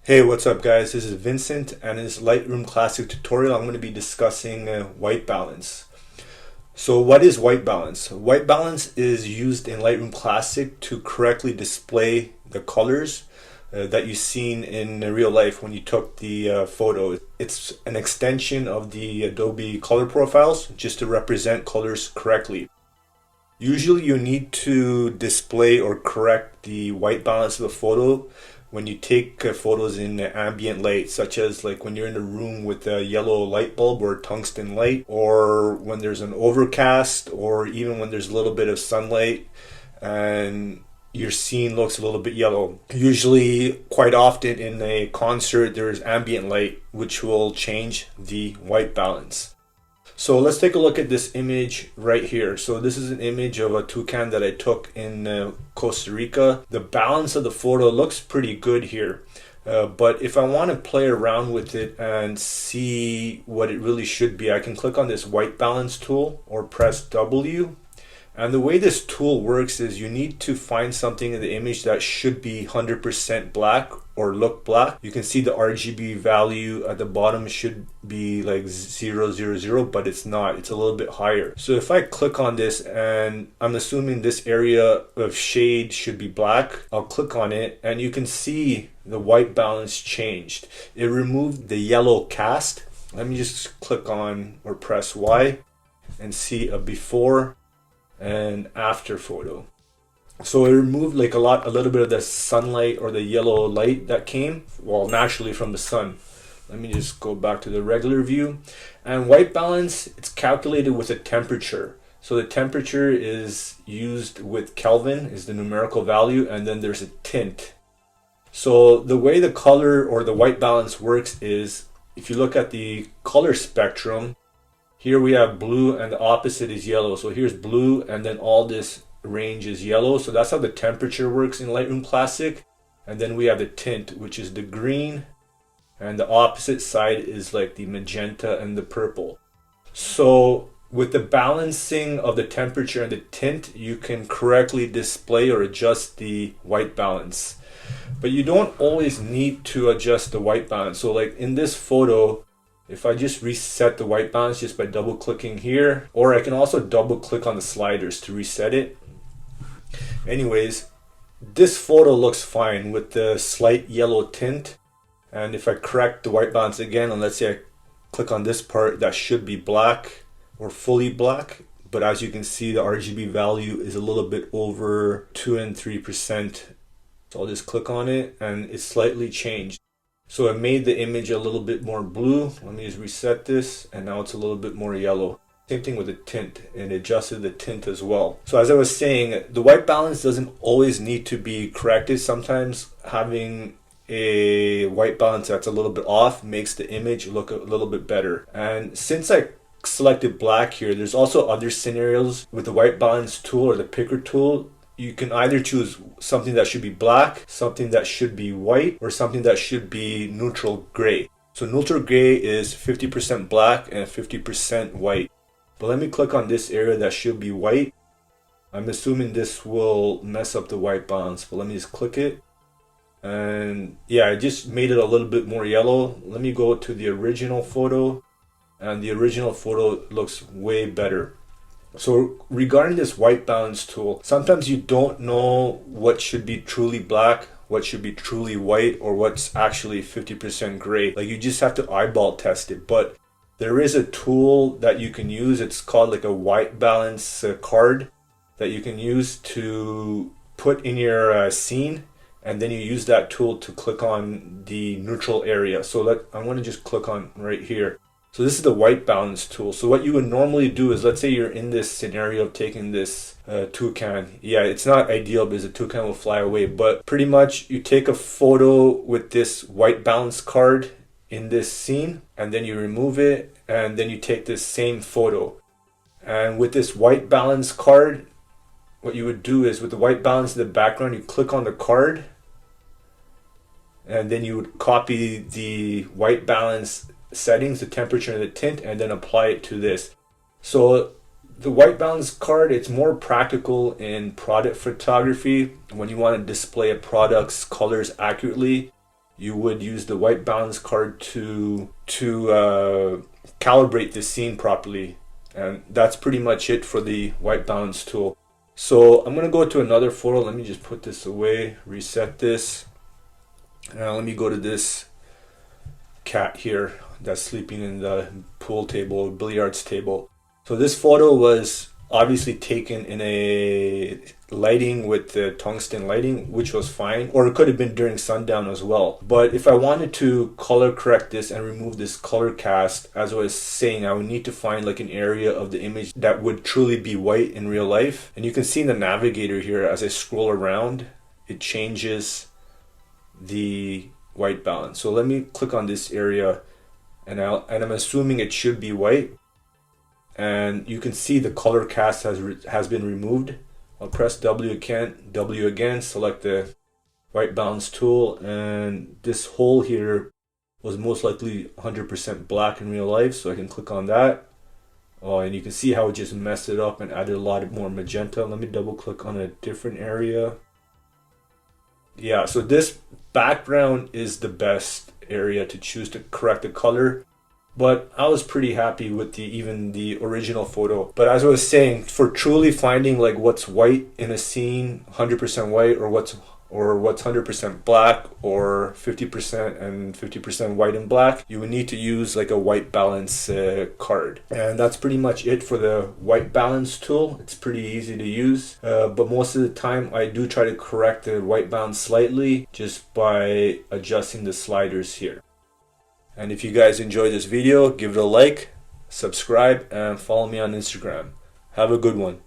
Hey, what's up guys? This is Vincent, and in this Lightroom Classic tutorial I'm going to be discussing white balance. So what is white balance? White balance is used in Lightroom Classic to correctly display the colors that you've seen in real life when you took the photo. It's an extension of the Adobe color profiles just to represent colors correctly. Usually you need to display or correct the white balance of a photo when you take photos in ambient light, such as like when you're in a room with a yellow light bulb or tungsten light, or when there's an overcast, or even when there's a little bit of sunlight and your scene looks a little bit yellow. Usually, quite often in a concert, there's ambient light, which will change the white balance. So let's take a look at this image right here. So this is an image of a toucan that I took in Costa Rica. The balance of the photo looks pretty good here. But if I want to play around with it and see what it really should be, I can click on this white balance tool or press W. And the way this tool works is you need to find something in the image that should be 100% black or look black. You can see the RGB value at the bottom should be like 000, but it's not. It's a little bit higher. So if I click on this, and I'm assuming this area of shade should be black, I'll click on it and you can see the white balance changed. It removed the yellow cast. Let me just click on or press Y and see a before and after photo. So it removed like a little bit of the sunlight or the yellow light that came, well, naturally from the sun. Let me just go back to the regular view. And white balance, it's calculated with a temperature. So the temperature is used with Kelvin, is the numerical value, and then there's a tint. So the way the color or the white balance works is, if you look at the color spectrum, here we have blue and the opposite is yellow. So here's blue and then all this range is yellow. So that's how the temperature works in Lightroom Classic. And then we have the tint, which is the green, and the opposite side is like the magenta and the purple. So with the balancing of the temperature and the tint, you can correctly display or adjust the white balance. But you don't always need to adjust the white balance. So like in this photo, if I just reset the white balance just by double clicking here, or I can also double click on the sliders to reset it. Anyways, this photo looks fine with the slight yellow tint. And if I correct the white balance again, and let's say I click on this part, that should be black or fully black. But as you can see, the RGB value is a little bit over 2 and 3%. So I'll just click on it and it's slightly changed. So it made the image a little bit more blue. Let me just reset this, and now it's a little bit more yellow. Same thing with the tint, and adjusted the tint as well. So as I was saying, the white balance doesn't always need to be corrected. Sometimes having a white balance that's a little bit off makes the image look a little bit better. And since I selected black here, there's also other scenarios with the white balance tool or the picker tool. You can either choose something that should be black, something that should be white, or something that should be neutral gray. So neutral gray is 50% black and 50% white. But let me click on this area that should be white. I'm assuming this will mess up the white balance, but let me just click it. And yeah, I just made it a little bit more yellow. Let me go to the original photo, and the original photo looks way better. So regarding this white balance tool, sometimes you don't know what should be truly black, what should be truly white, or what's actually 50% gray. Like you just have to eyeball test it. But there is a tool that you can use. It's called like a white balance card that you can use to put in your scene. And then you use that tool to click on the neutral area. So I'm going to just click on right here. So this is the white balance tool. So what you would normally do is, let's say you're in this scenario of taking this toucan. Yeah, it's not ideal because the toucan will fly away, but pretty much you take a photo with this white balance card in this scene, and then you remove it, and then you take this same photo. And with this white balance card, what you would do is with the white balance in the background, you click on the card, and then you would copy the white balance settings, the temperature and the tint, and then apply it to this. So the white balance card, it's more practical in product photography when you want to display a product's colors accurately. you would use the white balance card to calibrate the scene properly. And that's pretty much it for the white balance tool. So I'm gonna go to another photo. Let me just put this away, reset this. Now let me go to this cat here that's sleeping in the pool table, billiards table. So this photo was obviously taken in a lighting with the tungsten lighting, which was fine, or it could have been during sundown as well. But if I wanted to color correct this and remove this color cast, as I was saying, I would need to find like an area of the image that would truly be white in real life. And you can see in the navigator here, as I scroll around, it changes the white balance. So let me click on this area, and I'm assuming it should be white. And you can see the color cast has been removed. I'll press W again, select the white balance tool, and this hole here was most likely 100% black in real life, so I can click on that. Oh, and you can see how it just messed it up and added a lot more magenta. Let me double click on a different area. Yeah, so this background is the best area to choose to correct the color. But I was pretty happy with even the original photo. But as I was saying, for truly finding like what's white in a scene, 100% white, or what's 100% black, or 50% and 50% white and black, you would need to use like a white balance card. And that's pretty much it for the white balance tool. It's pretty easy to use, but most of the time I do try to correct the white balance slightly just by adjusting the sliders here. And if you guys enjoyed this video, give it a like, subscribe, and follow me on Instagram. Have a good one.